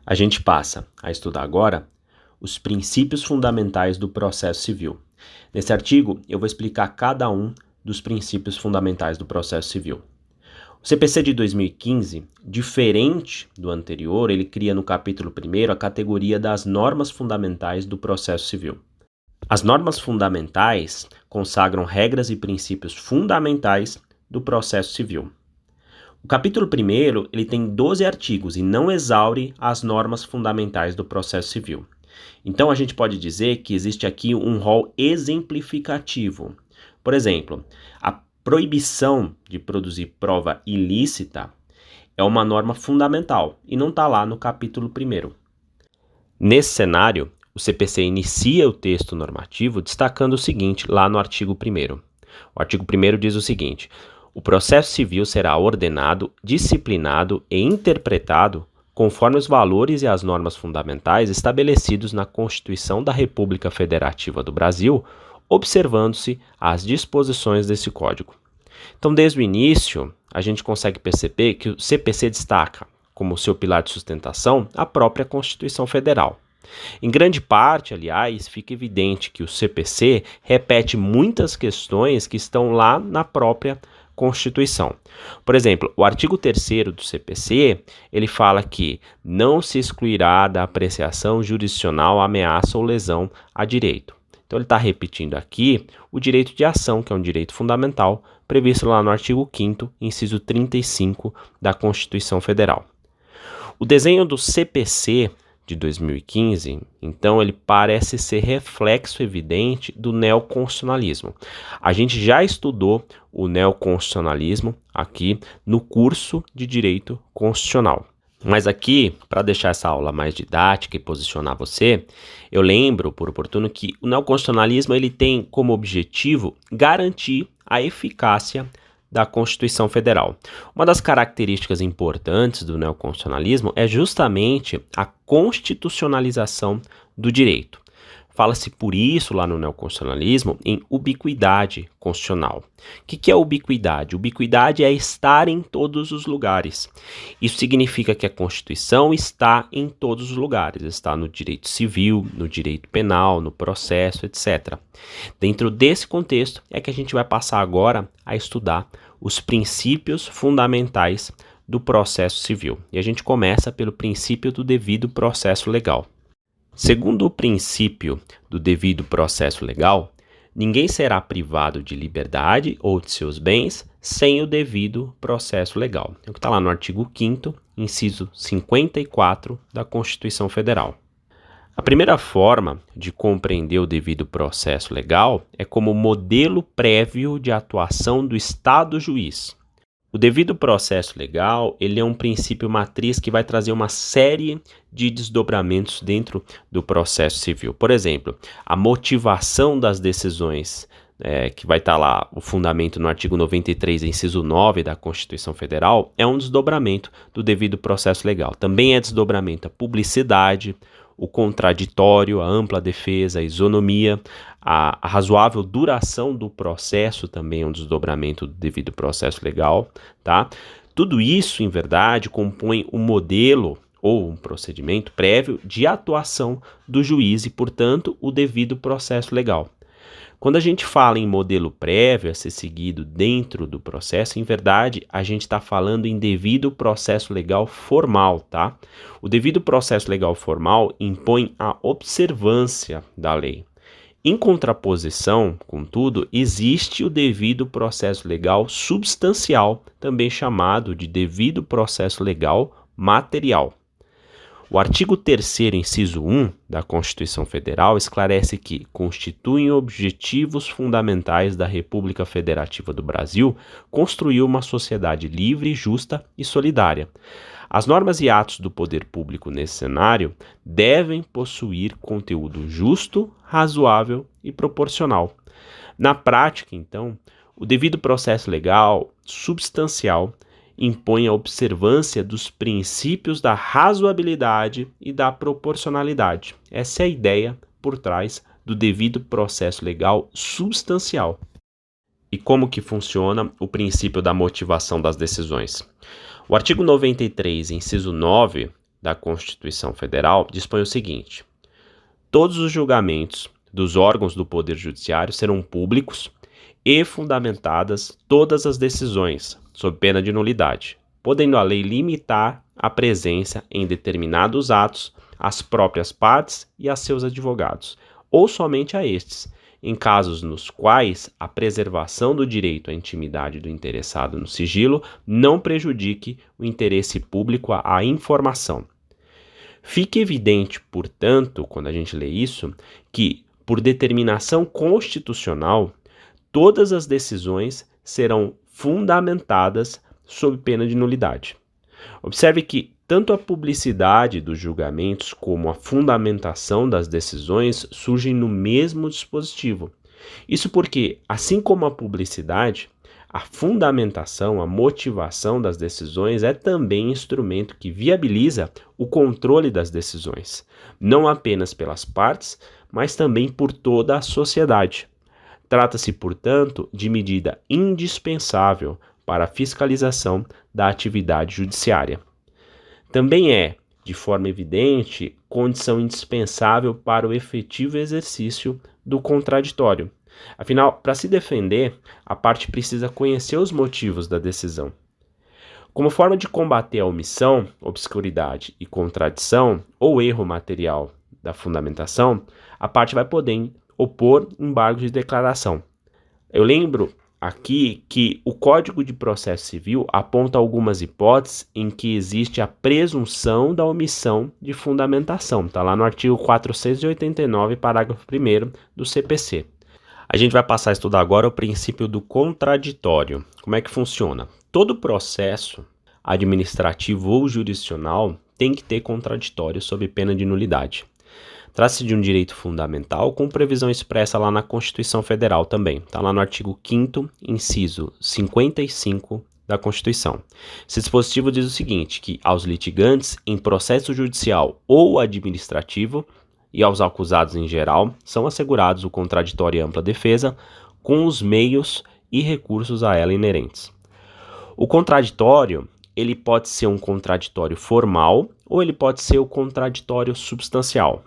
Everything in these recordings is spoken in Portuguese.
A gente passa a estudar agora os princípios fundamentais do processo civil. Nesse artigo, eu vou explicar cada um dos princípios fundamentais do processo civil. O CPC de 2015, diferente do anterior, ele cria no capítulo 1º a categoria das normas fundamentais do processo civil. As normas fundamentais consagram regras e princípios fundamentais do processo civil. O capítulo 1º ele tem 12 artigos e não exaure as normas fundamentais do processo civil. Então a gente pode dizer que existe aqui um rol exemplificativo. Por exemplo, a proibição de produzir prova ilícita é uma norma fundamental e não está lá no capítulo 1º. Nesse cenário, o CPC inicia o texto normativo destacando o seguinte lá no artigo 1º. O artigo 1º diz o seguinte: o processo civil será ordenado, disciplinado e interpretado conforme os valores e as normas fundamentais estabelecidos na Constituição da República Federativa do Brasil, observando-se as disposições desse Código. Então, desde o início, a gente consegue perceber que o CPC destaca como seu pilar de sustentação a própria Constituição Federal. Em grande parte, aliás, fica evidente que o CPC repete muitas questões que estão lá na própria Constituição. Por exemplo, o artigo 3º do CPC, ele fala que não se excluirá da apreciação jurisdicional ameaça ou lesão a direito. Então ele está repetindo aqui o direito de ação, que é um direito fundamental, previsto lá no artigo 5º, inciso 35 da Constituição Federal. O desenho do CPC de 2015, então, ele parece ser reflexo evidente do neoconstitucionalismo. A gente já estudou o neoconstitucionalismo aqui no curso de Direito Constitucional. Mas aqui, para deixar essa aula mais didática e posicionar você, eu lembro, por oportuno, que o neoconstitucionalismo ele tem como objetivo garantir a eficácia da Constituição Federal. Uma das características importantes do neoconstitucionalismo é justamente a constitucionalização do direito. Fala-se por isso lá no neoconstitucionalismo em ubiquidade constitucional. O que é ubiquidade? Ubiquidade é estar em todos os lugares. Isso significa que a Constituição está em todos os lugares, está no direito civil, no direito penal, no processo, etc. Dentro desse contexto é que a gente vai passar agora a estudar os princípios fundamentais do processo civil. E a gente começa pelo princípio do devido processo legal. Segundo o princípio do devido processo legal, ninguém será privado de liberdade ou de seus bens sem o devido processo legal. É o que está lá no artigo 5º, inciso 54 da Constituição Federal. A primeira forma de compreender o devido processo legal é como modelo prévio de atuação do Estado juiz. O devido processo legal, ele é um princípio matriz que vai trazer uma série de desdobramentos dentro do processo civil. Por exemplo, a motivação das decisões, que vai estar lá o fundamento no artigo 93, inciso 9 da Constituição Federal, é um desdobramento do devido processo legal. Também é desdobramento a publicidade, o contraditório, a ampla defesa, a isonomia, a razoável duração do processo também é um desdobramento do devido processo legal, tá? Tudo isso, em verdade, compõe um modelo ou um procedimento prévio de atuação do juiz e, portanto, o devido processo legal. Quando a gente fala em modelo prévio a ser seguido dentro do processo, em verdade, a gente está falando em devido processo legal formal, tá? O devido processo legal formal impõe a observância da lei. Em contraposição, contudo, existe o devido processo legal substancial, também chamado de devido processo legal material. O artigo 3º, inciso 1 da Constituição Federal esclarece que constituem objetivos fundamentais da República Federativa do Brasil construir uma sociedade livre, justa e solidária. As normas e atos do poder público nesse cenário devem possuir conteúdo justo, razoável e proporcional. Na prática, então, o devido processo legal substancial impõe a observância dos princípios da razoabilidade e da proporcionalidade. Essa é a ideia por trás do devido processo legal substancial. E como que funciona o princípio da motivação das decisões? O artigo 93, inciso 9, da Constituição Federal dispõe o seguinte: todos os julgamentos dos órgãos do Poder Judiciário serão públicos e fundamentadas todas as decisões, sob pena de nulidade, podendo a lei limitar a presença em determinados atos às próprias partes e a seus advogados, ou somente a estes, em casos nos quais a preservação do direito à intimidade do interessado no sigilo não prejudique o interesse público à informação. Fica evidente, portanto, quando a gente lê isso, que, por determinação constitucional, todas as decisões serão fundamentadas sob pena de nulidade. Observe que tanto a publicidade dos julgamentos como a fundamentação das decisões surgem no mesmo dispositivo. Isso porque, assim como a publicidade, a fundamentação, a motivação das decisões é também instrumento que viabiliza o controle das decisões, não apenas pelas partes, mas também por toda a sociedade. Trata-se, portanto, de medida indispensável para a fiscalização da atividade judiciária. Também é, de forma evidente, condição indispensável para o efetivo exercício do contraditório. Afinal, para se defender, a parte precisa conhecer os motivos da decisão. Como forma de combater a omissão, obscuridade e contradição ou erro material da fundamentação, a parte vai poder opor embargo de declaração. Eu lembro aqui que o Código de Processo Civil aponta algumas hipóteses em que existe a presunção da omissão de fundamentação. Está lá no artigo 489, parágrafo 1º do CPC. A gente vai passar a estudar agora o princípio do contraditório. Como é que funciona? Todo processo administrativo ou jurisdicional tem que ter contraditório sob pena de nulidade. Trata-se de um direito fundamental com previsão expressa lá na Constituição Federal também. Está lá no artigo 5º, inciso 55 da Constituição. Esse dispositivo diz o seguinte, que aos litigantes em processo judicial ou administrativo e aos acusados em geral são assegurados o contraditório e ampla defesa com os meios e recursos a ela inerentes. O contraditório, ele pode ser um contraditório formal ou ele pode ser o contraditório substancial.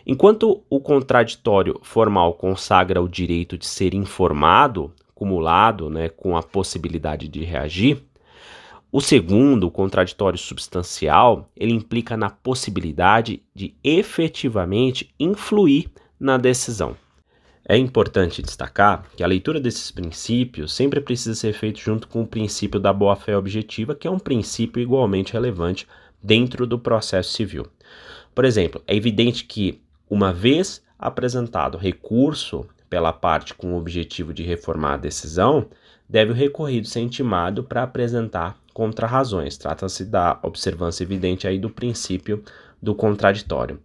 Enquanto o contraditório formal consagra o direito de ser informado, cumulado, com a possibilidade de reagir, o segundo, o contraditório substancial, ele implica na possibilidade de efetivamente influir na decisão. É importante destacar que a leitura desses princípios sempre precisa ser feita junto com o princípio da boa-fé objetiva, que é um princípio igualmente relevante dentro do processo civil. Por exemplo, é evidente que, uma vez apresentado recurso pela parte com o objetivo de reformar a decisão, deve o recorrido ser intimado para apresentar contrarrazões. Trata-se da observância evidente aí do princípio do contraditório.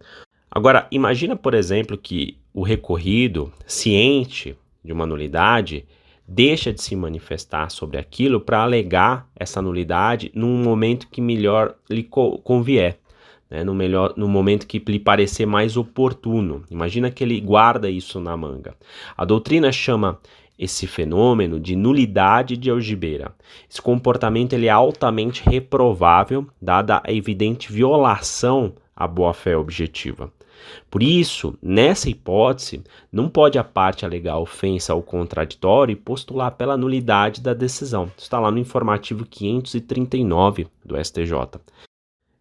Agora, imagina, por exemplo, que o recorrido, ciente de uma nulidade, deixa de se manifestar sobre aquilo para alegar essa nulidade num momento que melhor lhe convier. No momento que lhe parecer mais oportuno. Imagina que ele guarda isso na manga. A doutrina chama esse fenômeno de nulidade de algibeira. Esse comportamento ele é altamente reprovável, dada a evidente violação à boa-fé objetiva. Por isso, nessa hipótese, não pode a parte alegar ofensa ao contraditório e postular pela nulidade da decisão. Isso está lá no informativo 539 do STJ.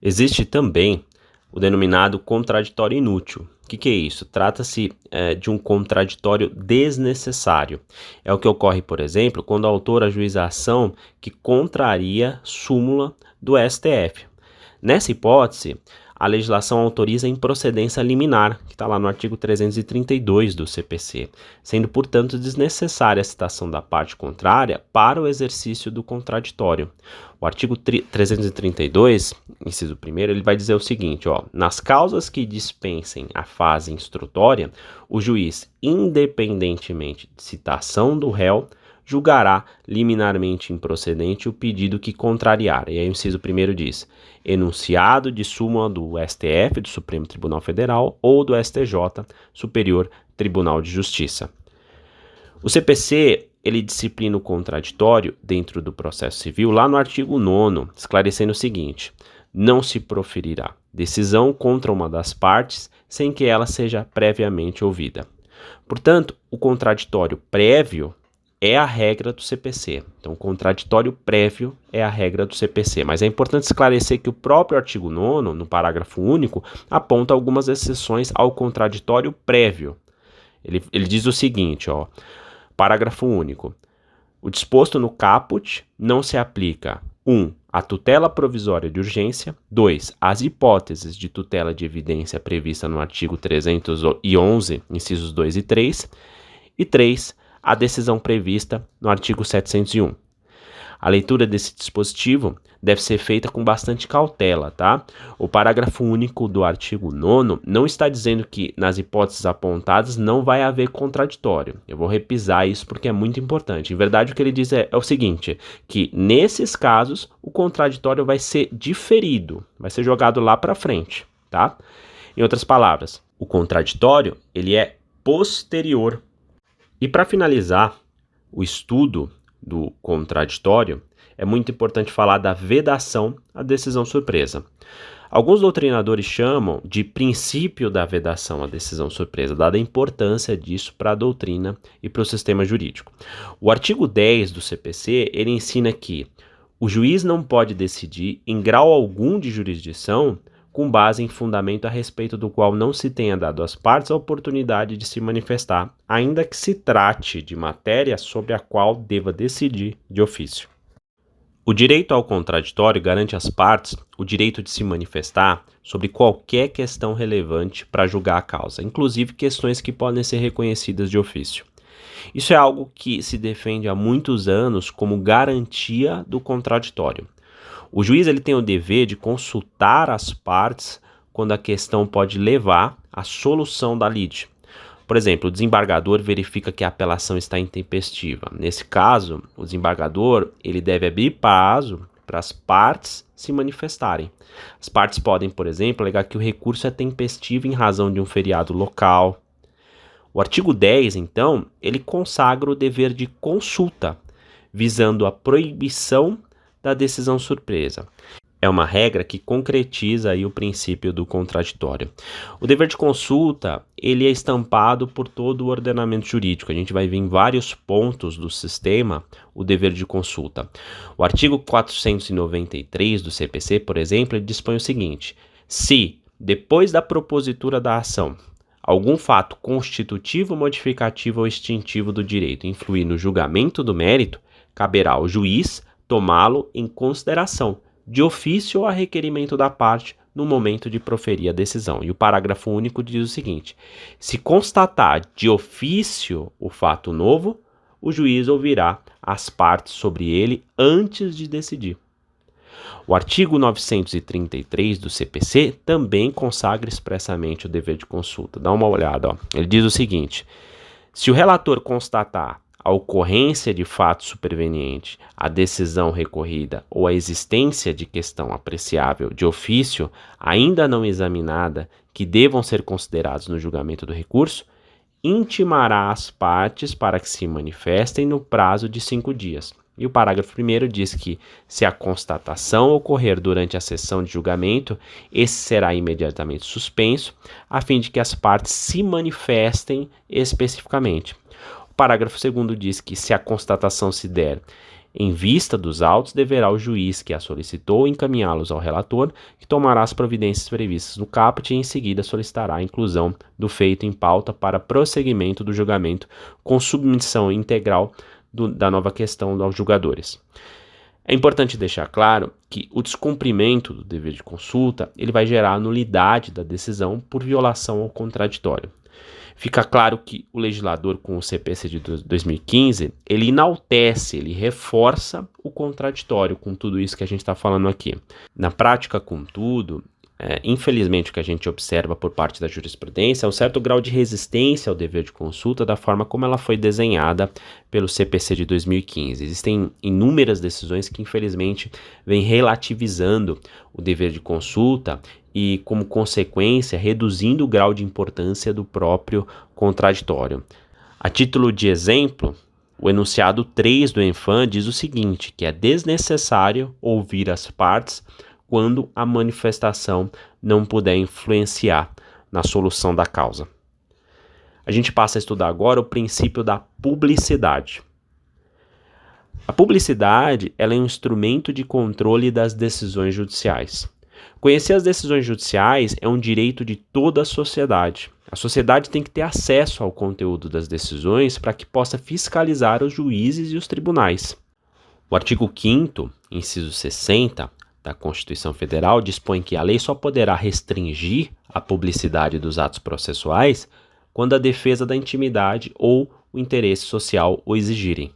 Existe também o denominado contraditório inútil. O que é isso? Trata-se de um contraditório desnecessário. É o que ocorre, por exemplo, quando o autor ajuiza a ação que contraria súmula do STF. Nessa hipótese, a legislação autoriza a improcedência liminar, que está lá no artigo 332 do CPC, sendo, portanto, desnecessária a citação da parte contrária para o exercício do contraditório. O artigo 332, inciso 1º, ele vai dizer o seguinte, nas causas que dispensem a fase instrutória, o juiz, independentemente de citação do réu, julgará liminarmente improcedente o pedido que contrariar. E aí o inciso 1º diz, enunciado de súmula do STF, do Supremo Tribunal Federal, ou do STJ, Superior Tribunal de Justiça. O CPC, ele disciplina o contraditório dentro do processo civil lá no artigo 9º, esclarecendo o seguinte, não se proferirá decisão contra uma das partes sem que ela seja previamente ouvida. Portanto, o contraditório prévio é a regra do CPC. Então, o contraditório prévio é a regra do CPC. Mas é importante esclarecer que o próprio artigo 9º, no parágrafo único, aponta algumas exceções ao contraditório prévio. Ele diz o seguinte, parágrafo único. O disposto no caput não se aplica 1. A tutela provisória de urgência. 2. As hipóteses de tutela de evidência prevista no artigo 311, incisos 2 e 3. E 3. A decisão prevista no artigo 701. A leitura desse dispositivo deve ser feita com bastante cautela, tá? O parágrafo único do artigo 9º não está dizendo que nas hipóteses apontadas não vai haver contraditório. Eu vou repisar isso porque é muito importante. Em verdade, o que ele diz é o seguinte, que nesses casos o contraditório vai ser diferido, vai ser jogado lá para frente, tá? Em outras palavras, o contraditório ele é posterior. E para finalizar o estudo do contraditório, é muito importante falar da vedação à decisão surpresa. Alguns doutrinadores chamam de princípio da vedação à decisão surpresa, dada a importância disso para a doutrina e para o sistema jurídico. O artigo 10 do CPC, ele ensina que o juiz não pode decidir em grau algum de jurisdição com base em fundamento a respeito do qual não se tenha dado às partes a oportunidade de se manifestar, ainda que se trate de matéria sobre a qual deva decidir de ofício. O direito ao contraditório garante às partes o direito de se manifestar sobre qualquer questão relevante para julgar a causa, inclusive questões que podem ser reconhecidas de ofício. Isso é algo que se defende há muitos anos como garantia do contraditório. O juiz ele tem o dever de consultar as partes quando a questão pode levar à solução da lide. Por exemplo, o desembargador verifica que a apelação está intempestiva. Nesse caso, o desembargador ele deve abrir prazo para as partes se manifestarem. As partes podem, por exemplo, alegar que o recurso é tempestivo em razão de um feriado local. O artigo 10, então, ele consagra o dever de consulta, visando a proibição da decisão surpresa. É uma regra que concretiza aí o princípio do contraditório. O dever de consulta, ele é estampado por todo o ordenamento jurídico. A gente vai ver em vários pontos do sistema o dever de consulta. O artigo 493 do CPC, por exemplo, ele dispõe o seguinte: se, depois da propositura da ação, algum fato constitutivo, modificativo ou extintivo do direito influir no julgamento do mérito, caberá ao juiz tomá-lo em consideração, de ofício ou a requerimento da parte, no momento de proferir a decisão. E o parágrafo único diz o seguinte: se constatar de ofício o fato novo, o juiz ouvirá as partes sobre ele antes de decidir. O artigo 933 do CPC também consagra expressamente o dever de consulta. Dá uma olhada, Ele diz o seguinte: se o relator constatar a ocorrência de fato superveniente, a decisão recorrida ou a existência de questão apreciável de ofício ainda não examinada que devam ser considerados no julgamento do recurso, intimará as partes para que se manifestem no prazo de 5 dias. E o parágrafo 1º diz que, se a constatação ocorrer durante a sessão de julgamento, esse será imediatamente suspenso, a fim de que as partes se manifestem especificamente. O parágrafo 2º diz que, se a constatação se der em vista dos autos, deverá o juiz que a solicitou encaminhá-los ao relator, que tomará as providências previstas no caput e em seguida solicitará a inclusão do feito em pauta para prosseguimento do julgamento com submissão integral da nova questão aos julgadores. É importante deixar claro que o descumprimento do dever de consulta ele vai gerar nulidade da decisão por violação ao contraditório. Fica claro que o legislador, com o CPC de 2015, ele enaltece, ele reforça o contraditório com tudo isso que a gente está falando aqui. Na prática, contudo, infelizmente o que a gente observa por parte da jurisprudência é um certo grau de resistência ao dever de consulta da forma como ela foi desenhada pelo CPC de 2015. Existem inúmeras decisões que infelizmente vêm relativizando o dever de consulta e, como consequência, reduzindo o grau de importância do próprio contraditório. A título de exemplo, o enunciado 3 do ENFAM diz o seguinte, que é desnecessário ouvir as partes quando a manifestação não puder influenciar na solução da causa. A gente passa a estudar agora o princípio da publicidade. A publicidade ela é um instrumento de controle das decisões judiciais. Conhecer as decisões judiciais é um direito de toda a sociedade. A sociedade tem que ter acesso ao conteúdo das decisões para que possa fiscalizar os juízes e os tribunais. O artigo 5º, inciso 60, da Constituição Federal dispõe que a lei só poderá restringir a publicidade dos atos processuais quando a defesa da intimidade ou o interesse social o exigirem.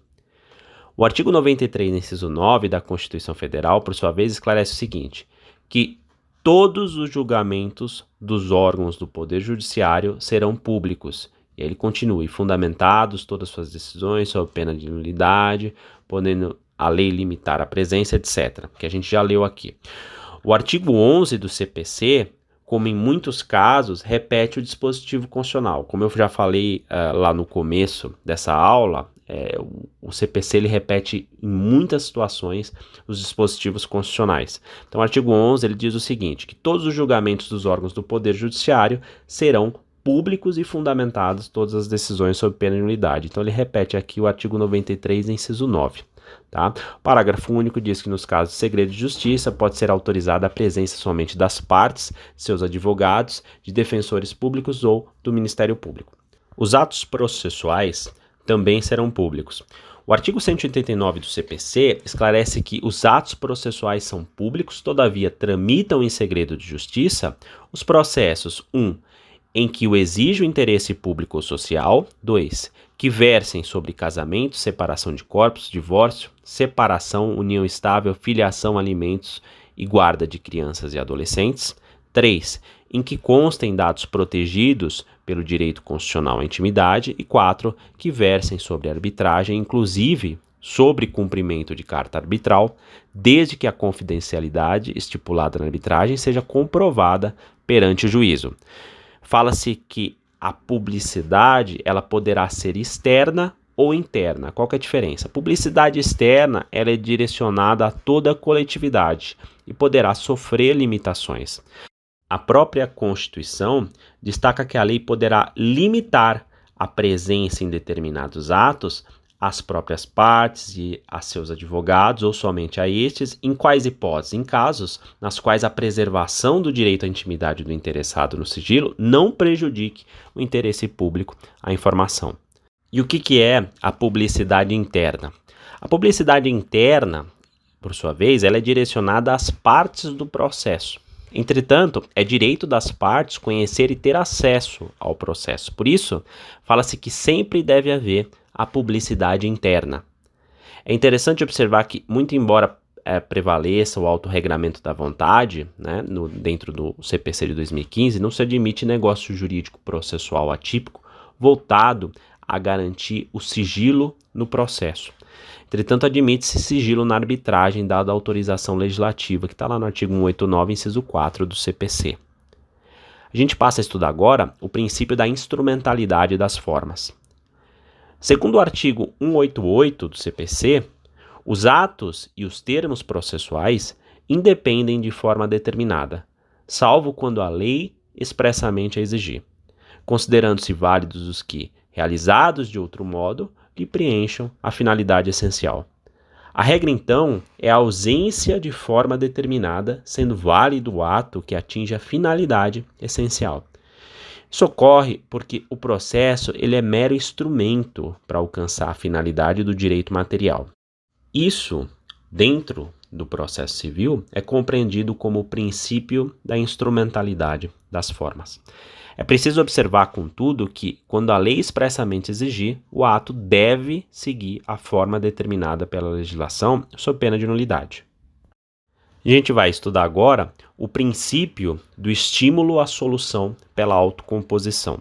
O artigo 93, inciso 9 da Constituição Federal, por sua vez, esclarece o seguinte, que todos os julgamentos dos órgãos do Poder Judiciário serão públicos. E aí ele continua, fundamentados todas as suas decisões sob pena de nulidade, podendo a lei limitar a presença, etc., que a gente já leu aqui. O artigo 11 do CPC, como em muitos casos, repete o dispositivo constitucional. Como eu já falei lá no começo dessa aula, o CPC ele repete em muitas situações os dispositivos constitucionais. Então, o artigo 11 ele diz o seguinte, que todos os julgamentos dos órgãos do Poder Judiciário serão públicos e fundamentados todas as decisões sob pena de nulidade. Então, ele repete aqui o artigo 93, inciso 9. Tá? O parágrafo único diz que nos casos de segredo de justiça pode ser autorizada a presença somente das partes, seus advogados, de defensores públicos ou do Ministério Público. Os atos processuais também serão públicos. O artigo 189 do CPC esclarece que os atos processuais são públicos, todavia tramitam em segredo de justiça os processos 1. Em que o exige o interesse público ou social, 2. Que versem sobre casamento, separação de corpos, divórcio, separação, união estável, filiação, alimentos e guarda de crianças e adolescentes, 3. Em que constem dados protegidos pelo direito constitucional à intimidade e 4. Que versem sobre arbitragem, inclusive sobre cumprimento de carta arbitral, desde que a confidencialidade estipulada na arbitragem seja comprovada perante o juízo. Fala-se que a publicidade ela poderá ser externa ou interna. Qual que é a diferença? A publicidade externa ela é direcionada a toda a coletividade e poderá sofrer limitações. A própria Constituição destaca que a lei poderá limitar a presença em determinados atos às próprias partes e a seus advogados, ou somente a estes, em quais hipóteses? Em casos nas quais a preservação do direito à intimidade do interessado no sigilo não prejudique o interesse público à informação. E o que é a publicidade interna? A publicidade interna, por sua vez, ela é direcionada às partes do processo. Entretanto, é direito das partes conhecer e ter acesso ao processo. Por isso, fala-se que sempre deve haver a publicidade interna. É interessante observar que, muito embora prevaleça o autorregramento da vontade, né, dentro do CPC de 2015, não se admite negócio jurídico processual atípico voltado a garantir o sigilo no processo. Entretanto, admite-se sigilo na arbitragem dada a autorização legislativa, que está lá no artigo 189, inciso 4 do CPC. A gente passa a estudar agora o princípio da instrumentalidade das formas. Segundo o artigo 188 do CPC, os atos e os termos processuais independem de forma determinada, salvo quando a lei expressamente a exigir, considerando-se válidos os que, realizados de outro modo, lhe preencham a finalidade essencial. A regra, então, é a ausência de forma determinada, sendo válido o ato que atinge a finalidade essencial. Isso ocorre porque o processo ele é mero instrumento para alcançar a finalidade do direito material. Isso, dentro do processo civil, é compreendido como o princípio da instrumentalidade das formas. É preciso observar, contudo, que, quando a lei expressamente exigir, o ato deve seguir a forma determinada pela legislação, sob pena de nulidade. A gente vai estudar agora o princípio do estímulo à solução pela autocomposição.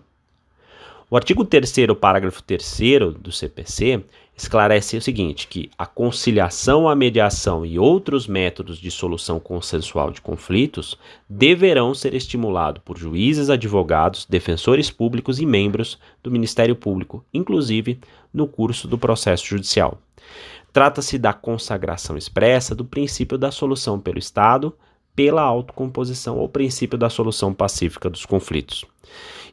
O artigo 3º, parágrafo 3º do CPC esclarece o seguinte, que a conciliação, a mediação e outros métodos de solução consensual de conflitos deverão ser estimulados por juízes, advogados, defensores públicos e membros do Ministério Público, inclusive no curso do processo judicial. Trata-se da consagração expressa do princípio da solução pelo Estado pela autocomposição ou princípio da solução pacífica dos conflitos.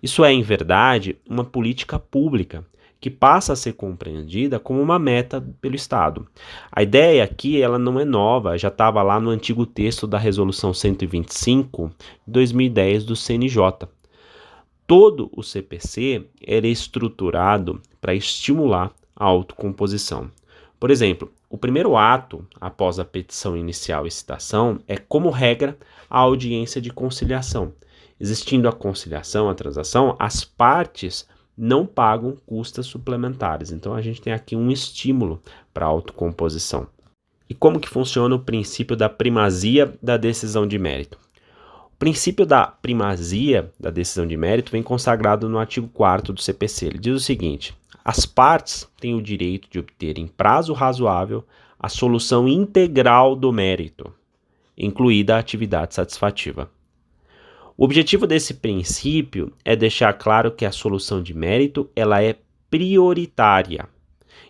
Isso é, em verdade, uma política pública que passa a ser compreendida como uma meta pelo Estado. A ideia aqui ela não é nova, já estava lá no antigo texto da Resolução 125 de 2010 do CNJ. Todo o CPC era estruturado para estimular a autocomposição. Por exemplo, o primeiro ato, após a petição inicial e citação, é, como regra, a audiência de conciliação. Existindo a conciliação, a transação, as partes não pagam custas suplementares. Então, a gente tem aqui um estímulo para a autocomposição. E como que funciona o princípio da primazia da decisão de mérito? O princípio da primazia da decisão de mérito vem consagrado no artigo 4º do CPC. Ele diz o seguinte: as partes têm o direito de obter em prazo razoável a solução integral do mérito, incluída a atividade satisfativa. O objetivo desse princípio é deixar claro que a solução de mérito ela é prioritária.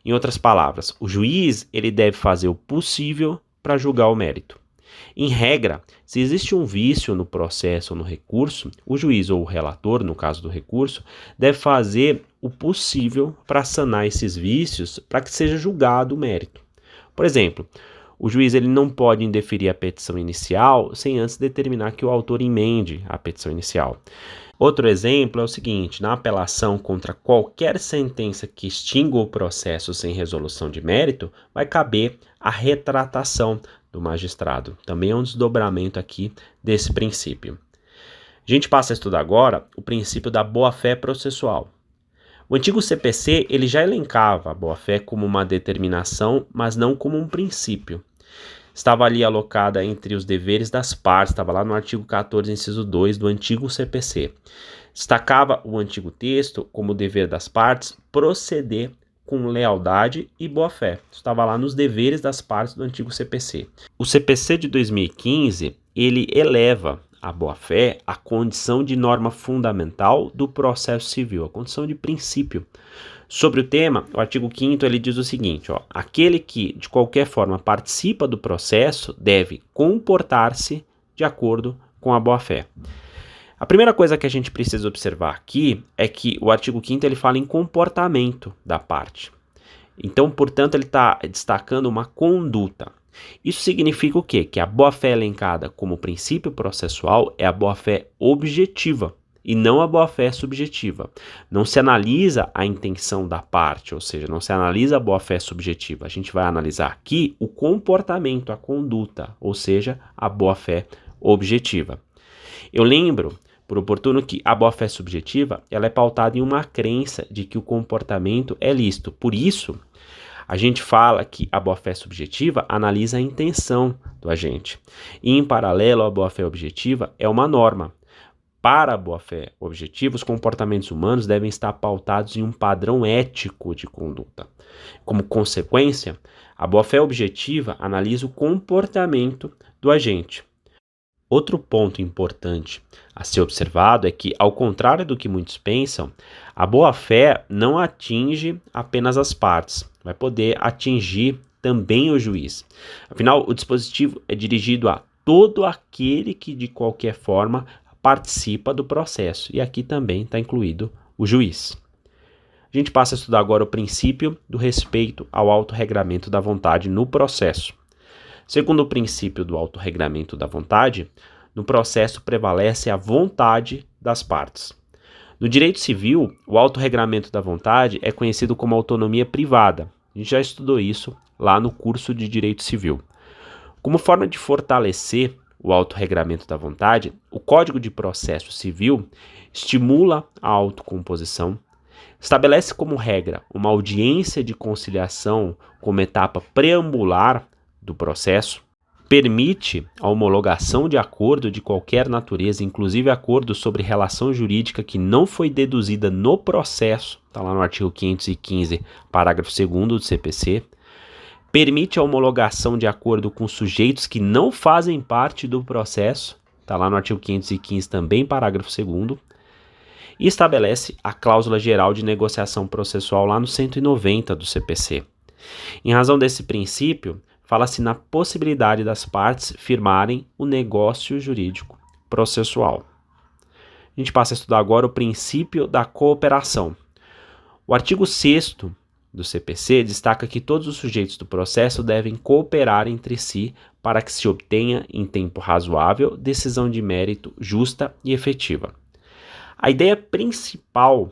Em outras palavras, o juiz ele deve fazer o possível para julgar o mérito. Em regra, se existe um vício no processo ou no recurso, o juiz ou o relator, no caso do recurso, deve fazer o possível para sanar esses vícios para que seja julgado o mérito. Por exemplo, o juiz ele não pode indeferir a petição inicial sem antes determinar que o autor emende a petição inicial. Outro exemplo é o seguinte: na apelação contra qualquer sentença que extinga o processo sem resolução de mérito, vai caber a retratação do magistrado. Também é um desdobramento aqui desse princípio. A gente passa a estudar agora o princípio da boa-fé processual. O antigo CPC ele já elencava a boa-fé como uma determinação, mas não como um princípio. Estava ali alocada entre os deveres das partes, estava lá no artigo 14, inciso 2 do antigo CPC. Destacava o antigo texto como dever das partes proceder com lealdade e boa-fé. Estava lá nos deveres das partes do antigo CPC. O CPC de 2015, ele eleva a boa-fé à condição de norma fundamental do processo civil, a condição de princípio. Sobre o tema, o artigo 5º ele diz o seguinte: aquele que de qualquer forma participa do processo deve comportar-se de acordo com a boa-fé. A primeira coisa que a gente precisa observar aqui é que o artigo 5º ele fala em comportamento da parte. Então, portanto, ele está destacando uma conduta. Isso significa o quê? Que a boa-fé elencada como princípio processual é a boa-fé objetiva e não a boa-fé subjetiva. Não se analisa a intenção da parte, ou seja, não se analisa a boa-fé subjetiva. A gente vai analisar aqui o comportamento, a conduta, ou seja, a boa-fé objetiva. Eu lembro, por oportuno, que a boa-fé subjetiva ela é pautada em uma crença de que o comportamento é lícito. Por isso, a gente fala que a boa-fé subjetiva analisa a intenção do agente. E, em paralelo, a boa-fé objetiva é uma norma. Para a boa-fé objetiva, os comportamentos humanos devem estar pautados em um padrão ético de conduta. Como consequência, a boa-fé objetiva analisa o comportamento do agente. Outro ponto importante a ser observado é que, ao contrário do que muitos pensam, a boa-fé não atinge apenas as partes, vai poder atingir também o juiz. Afinal, o dispositivo é dirigido a todo aquele que, de qualquer forma, participa do processo, e aqui também está incluído o juiz. A gente passa a estudar agora o princípio do respeito ao autorregramento da vontade no processo. Segundo o princípio do autorregramento da vontade, no processo prevalece a vontade das partes. No direito civil, o autorregramento da vontade é conhecido como autonomia privada. A gente já estudou isso lá no curso de Direito Civil. Como forma de fortalecer o autorregramento da vontade, o Código de Processo Civil estimula a autocomposição, estabelece como regra uma audiência de conciliação como etapa preambular do processo, permite a homologação de acordo de qualquer natureza, inclusive acordo sobre relação jurídica que não foi deduzida no processo, está lá no artigo 515, parágrafo 2º do CPC, permite a homologação de acordo com sujeitos que não fazem parte do processo, está lá no artigo 515 também, parágrafo 2º, e estabelece a cláusula geral de negociação processual lá no 190 do CPC. Em razão desse princípio, fala-se na possibilidade das partes firmarem o negócio jurídico processual. A gente passa a estudar agora o princípio da cooperação. O artigo 6º do CPC destaca que todos os sujeitos do processo devem cooperar entre si para que se obtenha, em tempo razoável, decisão de mérito justa e efetiva. A ideia principal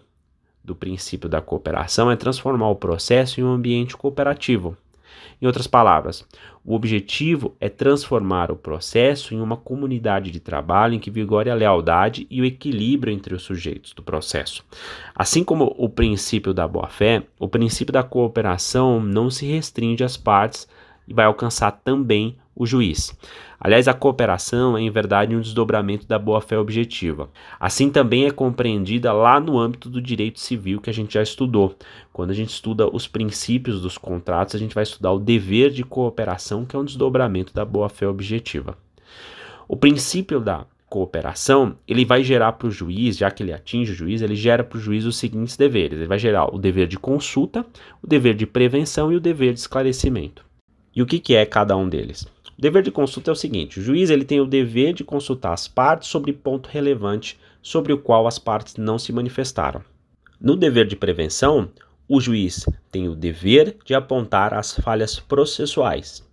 do princípio da cooperação é transformar o processo em um ambiente cooperativo. Em outras palavras, o objetivo é transformar o processo em uma comunidade de trabalho em que vigore a lealdade e o equilíbrio entre os sujeitos do processo. Assim como o princípio da boa-fé, o princípio da cooperação não se restringe às partes e vai alcançar também o juiz. Aliás, a cooperação é, em verdade, um desdobramento da boa-fé objetiva. Assim também é compreendida lá no âmbito do direito civil que a gente já estudou. Quando a gente estuda os princípios dos contratos, a gente vai estudar o dever de cooperação, que é um desdobramento da boa-fé objetiva. O princípio da cooperação, ele vai gerar para o juiz, já que ele atinge o juiz, ele gera para o juiz os seguintes deveres. Ele vai gerar o dever de consulta, o dever de prevenção e o dever de esclarecimento. E o que é cada um deles? O dever de consulta é o seguinte: o juiz ele tem o dever de consultar as partes sobre ponto relevante sobre o qual as partes não se manifestaram. No dever de prevenção, o juiz tem o dever de apontar as falhas processuais.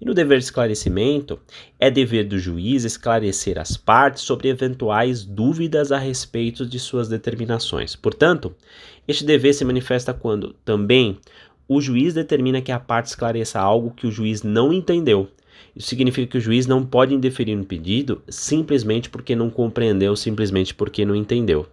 E no dever de esclarecimento, é dever do juiz esclarecer as partes sobre eventuais dúvidas a respeito de suas determinações. Portanto, este dever se manifesta quando também o juiz determina que a parte esclareça algo que o juiz não entendeu. Isso significa que o juiz não pode indeferir no pedido simplesmente porque não compreendeu, simplesmente porque não entendeu.